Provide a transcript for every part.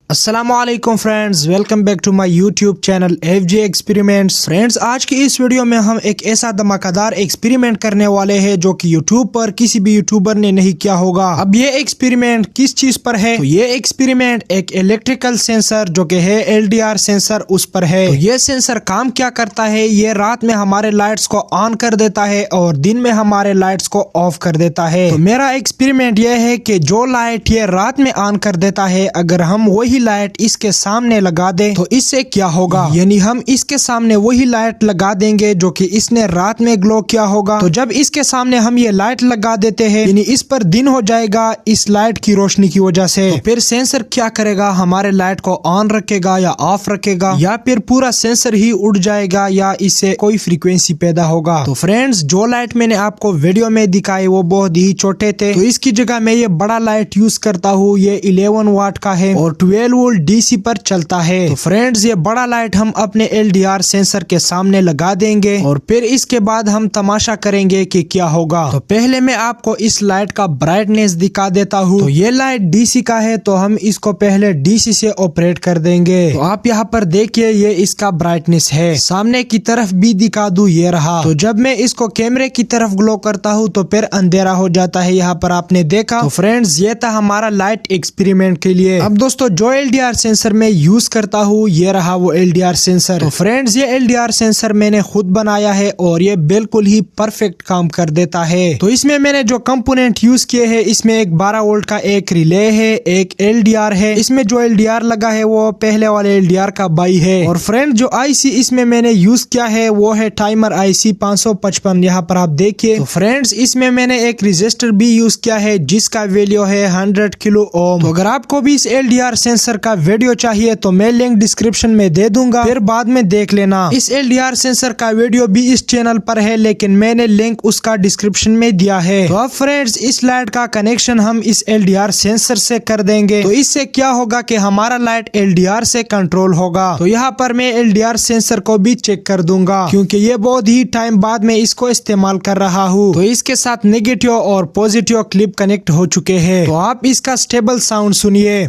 السلام علیکم friends, welcome back to my YouTube channel F J experiments. Friends, آج کی اس ویڈیو میں ہم ایک ایسا دھماکہ دار ایکسپیریمنٹ کرنے والے ہیں جو کہ یوٹیوب پر کسی بھی یوٹیوبر نے نہیں کیا ہوگا۔ اب یہ ایکسپیریمنٹ کس چیز پر ہے؟ تو یہ ایکسپیریمنٹ ایک الیکٹریکل سینسر جو کہ ہے LDR سینسر اس پر ہے۔ تو یہ سینسر کام کیا کرتا ہے؟ یہ رات میں ہمارے لائٹس کو آن کر دیتا ہے اور دن میں ہمارے لائٹس کو آف کر دیتا ہے۔ تو میرا ایکسپیریمنٹ یہ ہے کہ جو لائٹ یہ رات میں آن کر دیتا ہے، اگر ہم وہی لائٹ اس کے سامنے لگا دیں تو اس سے کیا ہوگا؟ یعنی ہم اس کے سامنے وہی لائٹ لگا دیں گے جو کہ اس نے رات میں گلو کیا ہوگا۔ تو جب اس کے سامنے ہم یہ لائٹ لگا دیتے ہیں، یعنی اس پر دن ہو جائے گا اس لائٹ کی روشنی کی وجہ سے، تو پھر سینسر کیا کرے گا؟ ہمارے لائٹ کو آن رکھے گا یا آف رکھے گا، یا پھر پورا سینسر ہی اڑ جائے گا، یا اس سے کوئی فریکوینسی پیدا ہوگا۔ تو فرینڈز، جو لائٹ میں نے آپ کو ویڈیو میں دکھائی وہ بہت ہی چھوٹے تھے، تو اس کی جگہ میں یہ بڑا لائٹ یوز کرتا ہوں۔ یہ 11 واٹ کا ہے اور 12 وولٹ DC پر چلتا ہے۔ تو فرینڈز، یہ بڑا لائٹ ہم اپنے LDR سینسر کے سامنے لگا دیں گے اور پھر اس کے بعد ہم تماشا کریں گے کہ کیا ہوگا۔ تو پہلے میں آپ کو اس لائٹ کا برائٹنیس دکھا دیتا ہوں۔ تو یہ لائٹ DC کا ہے، تو ہم اس کو پہلے DC سے آپریٹ کر دیں گے۔ تو آپ یہاں پر دیکھیے، یہ اس کا برائٹنیس ہے۔ سامنے کی طرف بھی دکھا دوں، یہ رہا۔ تو جب میں اس کو کیمرے کی طرف گلو کرتا ہوں تو پھر اندھیرا ہو جاتا ہے، یہاں پر آپ نے دیکھا۔ تو فرینڈز، یہ تھا ہمارا لائٹ ایکسپیریمنٹ کے لیے۔ اب دوستو، جو LDR سینسر میں یوز کرتا ہوں، یہ رہا وہ LDR سینسر۔ تو فرینڈز، یہ LDR سینسر میں نے خود بنایا ہے اور یہ بالکل ہی پرفیکٹ کام کر دیتا ہے۔ تو اس میں نے جو کمپوننٹ یوز کیے ہیں، اس میں ایک 12 وولٹ کا ایک ریلے ہے، ایک LDR ہے۔ اس میں جو LDR لگا ہے وہ پہلے والے LDR کا بائی ہے۔ اور فرینڈ، جو IC اس میں نے یوز کیا ہے وہ ہے ٹائمر IC 555، یہاں پر آپ دیکھیے۔ تو فرینڈز، اس میں نے ایک ریزسٹر بھی یوز کیا ہے جس کا ویلیو ہے 100 کلو اوم۔ تو اگر آپ کو بھی اس LDR سینسر کا ویڈیو چاہیے تو میں لنک ڈسکرپشن میں دے دوں گا، پھر بعد میں دیکھ لینا۔ اس LDR سینسر کا ویڈیو بھی اس چینل پر ہے، لیکن میں نے لنک اس کا ڈسکرپشن میں دیا ہے۔ تو اب فرینڈز، اس لائٹ کا کنیکشن ہم اس LDR سینسر سے کر دیں گے۔ تو اس سے کیا ہوگا کہ ہمارا لائٹ LDR سے کنٹرول ہوگا۔ تو یہاں پر میں LDR سینسر کو بھی چیک کر دوں گا، کیونکہ یہ بہت ہی ٹائم بعد میں اس کو استعمال کر رہا ہوں۔ تو اس کے ساتھ نیگیٹیو اور پوزیٹیو کلپ کنیکٹ ہو چکے ہیں۔ تو آپ اس کا سٹیبل ساؤنڈ سنیے۔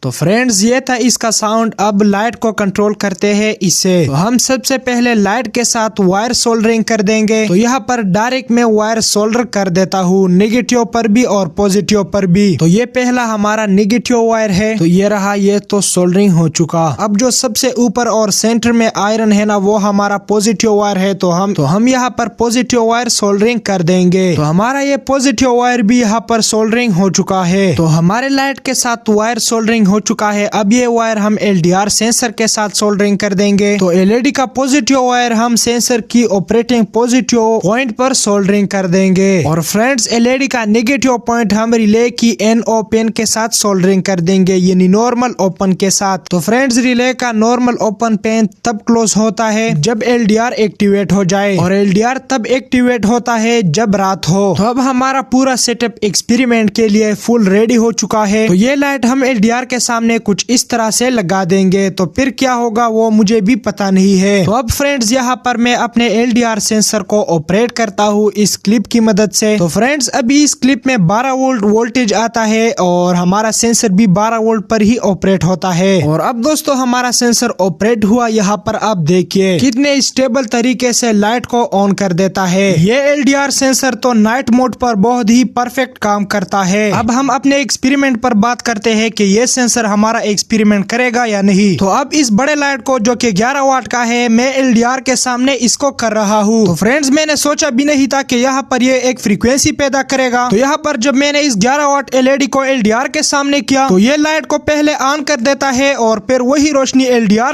تو فرینڈز، یہ تھا اس کا ساؤنڈ۔ اب لائٹ کو کنٹرول کرتے ہیں اس سے۔ تو ہم سب سے پہلے لائٹ کے ساتھ وائر سولڈرنگ کر دیں گے۔ تو یہاں پر ڈائریکٹ میں وائر سولڈر کر دیتا ہوں، نیگیٹیو پر بھی اور پوزیٹیو پر بھی۔ تو یہ پہلا ہمارا نیگیٹیو وائر ہے، تو یہ رہا، یہ تو سولڈرنگ ہو چکا۔ اب جو سب سے اوپر اور سینٹر میں آئرن ہے نا، وہ ہمارا پوزیٹیو وائر ہے۔ تو ہم یہاں پر پوزیٹیو وائر سولڈرنگ کر دیں گے۔ تو ہمارا یہ پوزیٹیو وائر بھی یہاں پر سولڈرنگ ہو چکا ہے۔ تو ہمارے لائٹ کے ساتھ وائر سولڈرنگ ہو چکا ہے۔ اب یہ وائر ہم LDR سینسر کے ساتھ سولڈرنگ کر دیں گے۔ تو LED کا پوزیٹیو وائر ہم سینسر کی آپریٹنگ پوزیٹیو پوائنٹ پر سولڈرنگ کر دیں گے۔ اور فرینڈز، LED کا نیگیٹیو پوائنٹ ہم ریلے کی NO پن کے ساتھ سولڈرنگ کر دیں گے، یعنی نارمل اوپن کے ساتھ۔ تو فرینڈز، ریلے کا نارمل اوپن پن تب کلوز ہوتا ہے جب LDR ایکٹیویٹ ہو جائے، اور LDR تب ایکٹیویٹ ہوتا ہے جب رات ہو۔ تو اب ہمارا پورا سیٹ اپ ایکسپیریمنٹ کے لیے فل ریڈی ہو چکا ہے۔ تو یہ لائٹ ہم LDR کے سامنے کچھ اس طرح سے لگا دیں گے، تو پھر کیا ہوگا وہ مجھے بھی پتا نہیں ہے۔ تو اب فرینڈز، یہاں پر میں اپنے LDR سینسر کو آپریٹ کرتا ہوں اس کلپ کی مدد سے۔ تو فرینڈز، ابھی اس کلپ میں 12 وولٹ وولٹیج آتا ہے اور ہمارا سینسر بھی 12 وولٹ پر ہی آپریٹ ہوتا ہے۔ اور اب دوستو، ہمارا سینسر آپریٹ ہوا، یہاں پر آپ دیکھیے کتنے اسٹیبل طریقے سے لائٹ کو آن کر دیتا ہے۔ یہ LDR سینسر تو نائٹ موڈ پر بہت ہی پرفیکٹ کام کرتا ہے۔ اب ہم اپنے ایکسپیریمنٹ پر بات کرتے ہیں کہ یہ سینسر ہمارا ایکسپیریمنٹ کرے گا یا نہیں۔ تو اب اس بڑے لائٹ کو جو کہ 11 واٹ کا ہے، میں LDR کے سامنے اس کو کر رہا ہوں۔ تو فرینڈز، میں نے سوچا بھی نہیں تھا کہ یہاں پر یہ ایک فریکوینسی پیدا کرے گا۔ تو یہاں پر جب میں نے اس 11 واٹ LED کو LDR کے سامنے کیا، تو یہ لائٹ کو پہلے آن کر دیتا ہے اور پھر وہی روشنی LDR